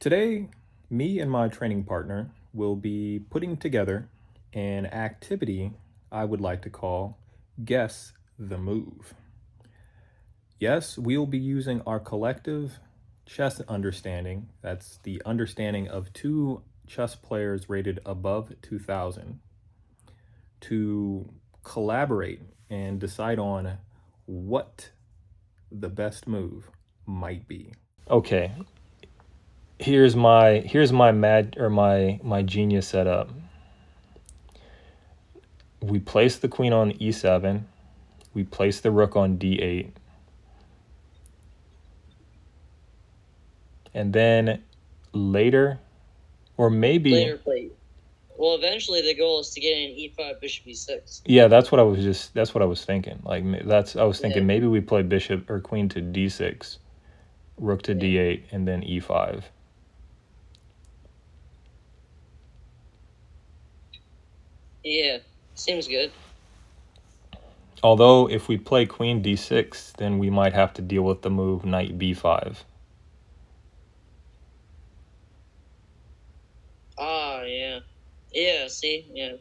Today, me and my training partner will be putting together an activity I would like to call Guess the Move. Yes, we'll be using our collective chess understanding, that's the understanding of two chess players rated above 2000, to collaborate and decide on what the best move might be. Okay, here's my mad or my genius setup. We place the queen on e7. We place the rook on d8. And then later, or maybe Later play. Well, eventually the goal is to get in e5, bishop e6. yeah, that's what I was thinking. Like I was thinking Yeah. maybe we play bishop or queen to d6, rook to d8, and then e5. Yeah, seems good. Although if we play queen d6, then we might have to deal with the move knight b5. Ah, yeah. Yeah, see? Yeah.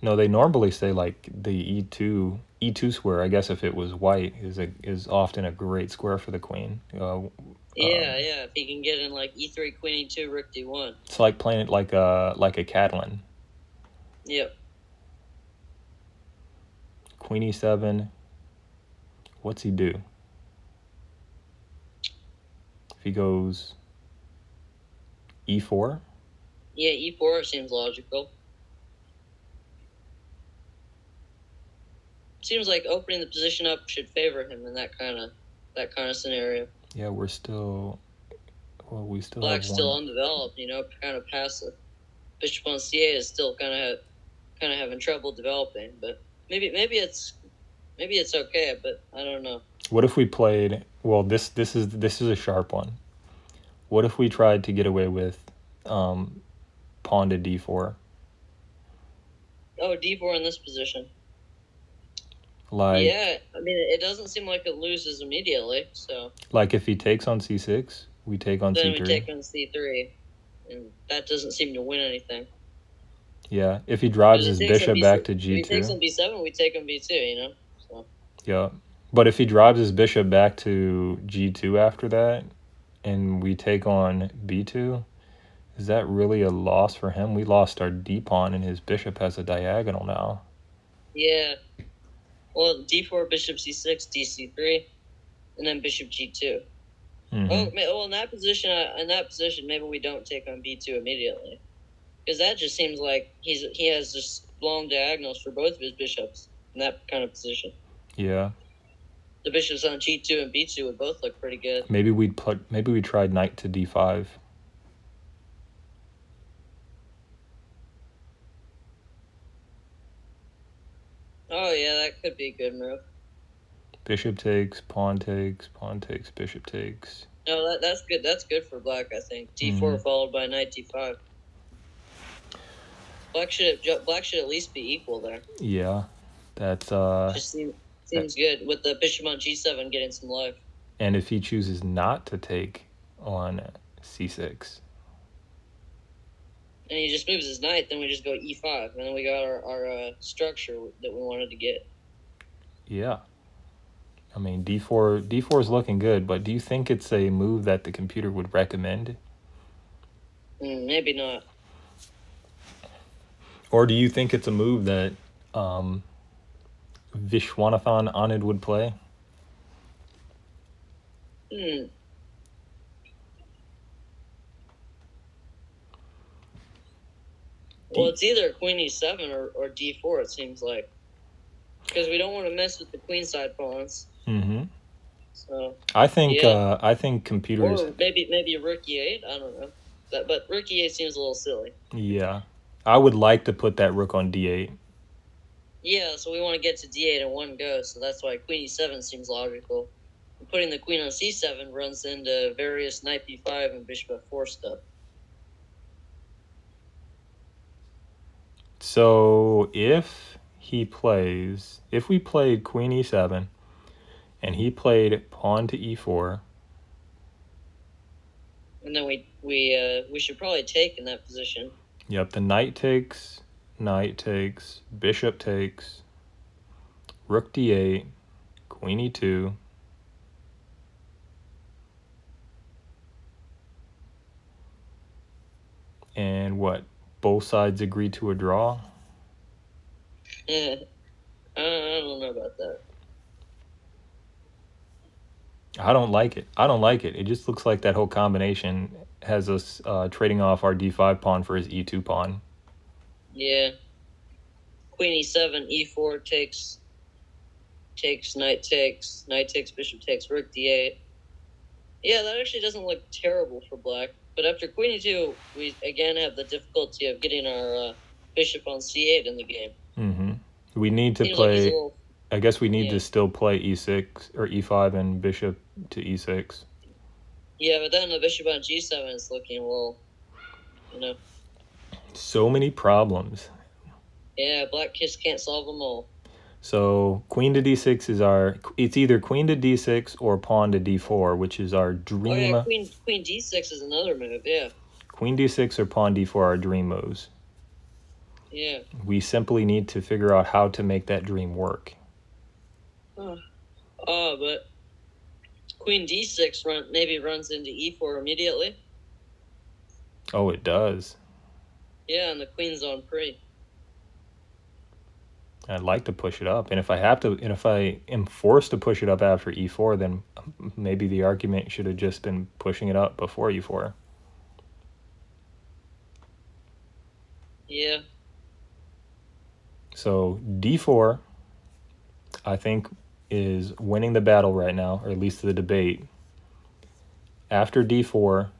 No, they normally say like the e2 square. I guess if it was white, is often a great square for the queen. Yeah. If he can get in like e3, queen e2, rook d1. It's like playing it like a Catalan. Yep. Queen e7. What's he do? If he goes e4. Yeah, e4 seems logical. Seems like opening the position up should favor him in that kind of scenario. Yeah, we still Black's have still one. undeveloped, kind of passive. Bishop on c8 is still kind of having trouble developing, but maybe it's okay, but I don't know. What if we played? Well, this is a sharp one. What if we tried to get away with pawn to d4? Oh, d4 in this position. Like Yeah, I mean it doesn't seem like it loses immediately. So like if he takes on c6, we take on then c3. we take on c3, and that doesn't seem to win anything. Yeah, if he drives his bishop back to If he takes g2. on b7, we take on b2. So Yeah, but if he drives his bishop back to g2 after that, and we take on b2, is that really a loss for him? We lost our d pawn, and his bishop has a diagonal now. yeah. Well, d4, bishop c6, dc3, and then bishop g2. Mm-hmm. Well, in that position, maybe we don't take on b2 immediately, because that just seems like he has just long diagonals for both of his bishops in that kind of position. Yeah. The bishops on g2 and b2 would both look pretty good. Maybe we tried knight to d5. Oh yeah, that could be a good move. Bishop takes, pawn takes, pawn takes, bishop takes. No, that's good. That's good for black, I think. d4 followed by knight d5. Black should at least be equal there. Yeah, that's Just seems good with the bishop on g7 getting some life. And if he chooses not to take on c6, and he just moves his knight, then we just go e5, and then we got our structure that we wanted to get. Yeah. I mean, d4 is looking good, but do you think it's a move that the computer would recommend? Maybe not. Or do you think it's a move that Vishwanathan Anand would play? Well, it's either queen e7 or d4, it seems like. Because we don't want to mess with the queenside pawns. Mm-hmm. So I think computers. Or maybe rook e8. I don't know. But rook e8 seems a little silly. Yeah, I would like to put that rook on d8. Yeah, so we want to get to d8 in one go. So that's why queen e7 seems logical. And putting the queen on c7 runs into various knight b5 and bishop f4 stuff. So if we played queen e7, and he played pawn to e4, and And then we should probably take in that position. Yep, the knight takes, bishop takes, rook d8, queen e2. And what? Both sides agree to a draw? Yeah. I don't know about that. I don't like it. It just looks like that whole combination has us trading off our d5 pawn for his e2 pawn. Yeah. Queen e7, e4 takes, knight takes, bishop takes, rook d8. Yeah, that actually doesn't look terrible for black. But after queen e2, we again have the difficulty of getting our bishop on c8 in the game. Mm-hmm. We need to Seems play. Like he's a little, I guess we need to still play e6 or e5 and bishop to e6. Yeah, but then the bishop on g7 is looking a little, So many problems. Yeah, black just can't solve them all. So queen to d6 is it's either queen to d6 or pawn to d4, which is our dream. Oh yeah, queen d6 is another move, yeah. Queen d6 or pawn d4 are dream moves. Yeah. We simply need to figure out how to make that dream work. But queen d6 maybe runs into e4 immediately. Oh, it does. Yeah, and the queen's on pre. I'd like to push it up, and if I am forced to push it up after e4, then maybe the argument should have just been pushing it up before e4. Yeah. So d4, I think, is winning the battle right now, or at least the debate. After d4,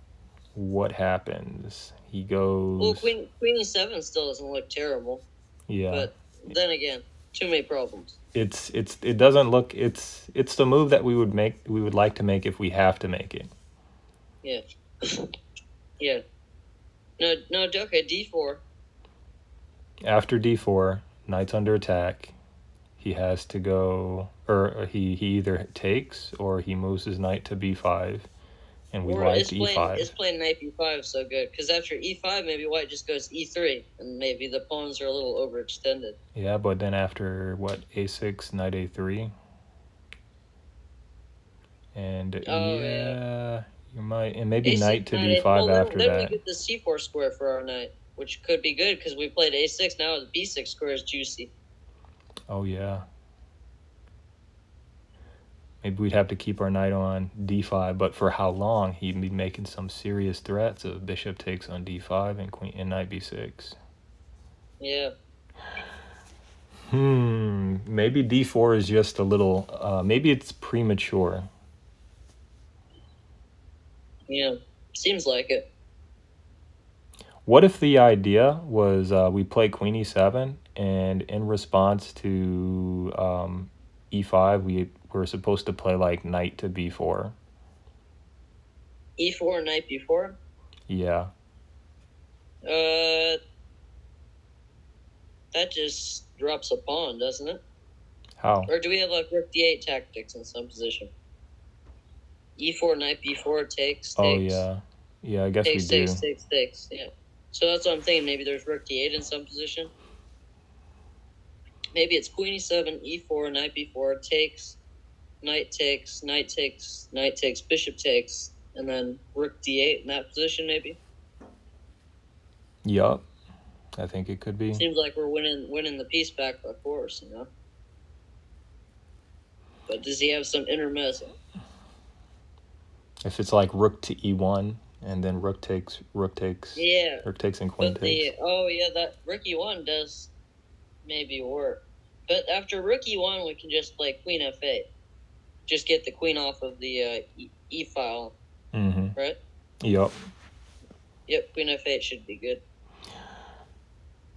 what happens? He goes. Well, queen e7 still doesn't look terrible. Yeah. But then again, too many problems. It doesn't look. It's the move that we would like to make if we have to make it. Yeah. Yeah. No, okay, d4. After d4, knight's under attack. He has to go, or he either takes or he moves his knight to b5, and we like e5. It's playing knight b5 so good, because after e5, maybe white just goes e3, and maybe the pawns are a little overextended. Yeah, but then after, a6, knight a3. And you might, and maybe knight to b5 after that. Then we get the c4 square for our knight, which could be good, because we played a6, now the b6 square is juicy. Oh, yeah. Maybe we'd have to keep our knight on d5, but for how long? He'd be making some serious threats of bishop takes on d5 and knight b6. Yeah. Maybe d4 is just a little, maybe it's premature. Yeah, seems like it. What if the idea was we play queen e7, and in response to e5, we were supposed to play like knight to b4? E4, knight b4? Yeah. That just drops a pawn, doesn't it? How? Or do we have like rook d8 tactics in some position? E4, knight b4, takes. Oh, yeah. Yeah, I guess we do. Takes, yeah. So that's what I'm thinking. Maybe there's rook d8 in some position. Maybe it's queen e7, e4, knight b4, takes, knight takes, bishop takes, and then rook d8 in that position, maybe. Yup. I think it could be. Seems like we're winning the piece back by force, But does he have some intermezzo? If it's like rook to e1, and then rook takes. Yeah. Rook takes and queen takes. That rook e1 does maybe work. But after rook e1, we can just play queen f8. Just get the queen off of the e file. Mm-hmm. Right? Yep. Yep, queen f8 should be good.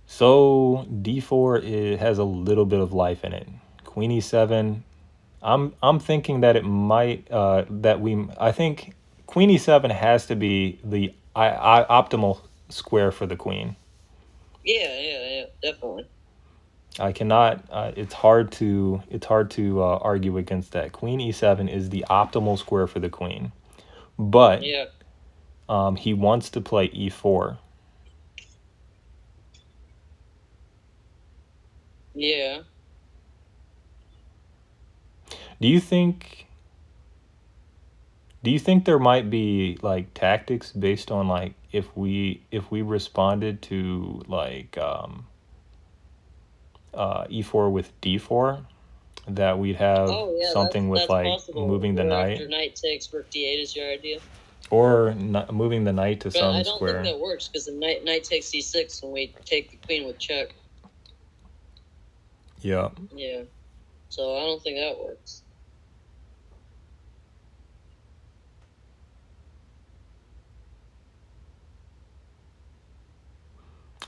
So d4 has a little bit of life in it. Queen e7. I'm thinking that it might I think queen e7 has to be the optimal square for the queen. Yeah, definitely. I cannot. It's hard to argue against that. Queen e7 is the optimal square for the queen, but He wants to play e4. Yeah. Do you think there might be like tactics based on like if we responded to like e4 with d4 that we'd have Oh yeah, something with that's like possible. moving the Where knight after knight takes rook d8 is your idea. or moving the knight to But some I don't think square. that works because the knight takes c6 and we take the queen with check. Yeah. Yeah. So I don't think that works.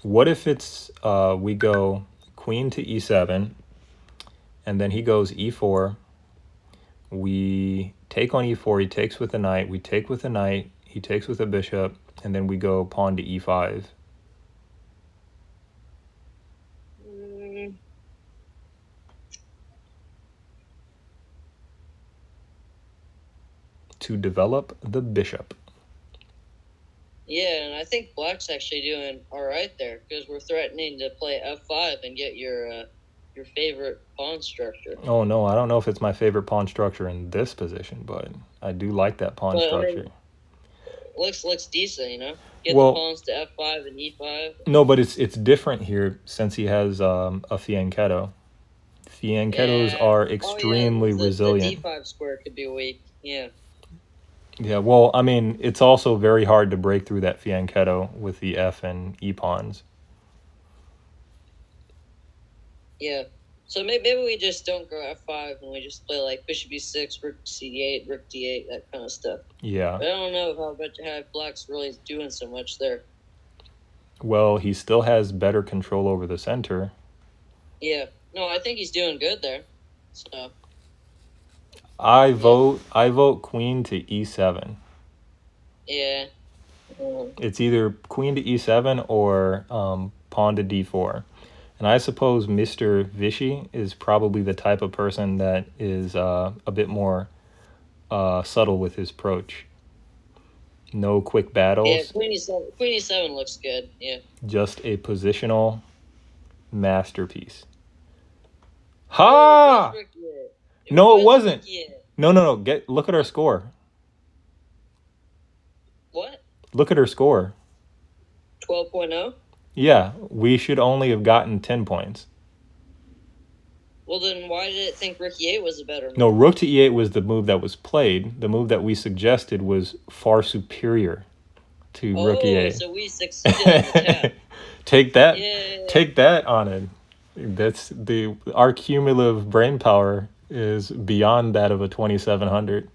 What if it's we go queen to e7 and then he goes e4. We take on e4, he takes with the knight, we take with the knight, he takes with a bishop, and then we go pawn to e5. To develop the bishop. Yeah, and I think black's actually doing all right there because we're threatening to play f5 and get your favorite pawn structure. Oh no, I don't know if it's my favorite pawn structure in this position, but I do like that pawn structure. I mean, looks decent, you know. Get well, the pawns to f5 and e5. No, but it's different here since he has a fianchetto. Fianchettos are extremely resilient. The d5 square could be weak. Yeah. Yeah, well, I mean, it's also very hard to break through that fianchetto with the f and e pawns. Yeah. So maybe we just don't go f5 and we just play like bishop e6, rook c8, rook d8, that kind of stuff. Yeah. But I don't know how black's really doing so much there. Well, he still has better control over the center. Yeah. No, I think he's doing good there. So I vote queen to e7. Yeah. It's either queen to e7 or pawn to d4. And I suppose Mr. Vichy is probably the type of person that is a bit more subtle with his approach. No quick battles. Yeah, Queen e7 looks good. Yeah. Just a positional masterpiece. Ha! No, it wasn't. No. Look at our score. What? Look at her score. 12.0? Yeah, we should only have gotten 10 points. Well, then why did it think rook e8 was a better move? No, rook to e8 was the move that was played. The move that we suggested was far superior to rook e8. So we succeeded in the tap. Take that. Yeah. Take that on it. Our cumulative brain power is beyond that of a 2700.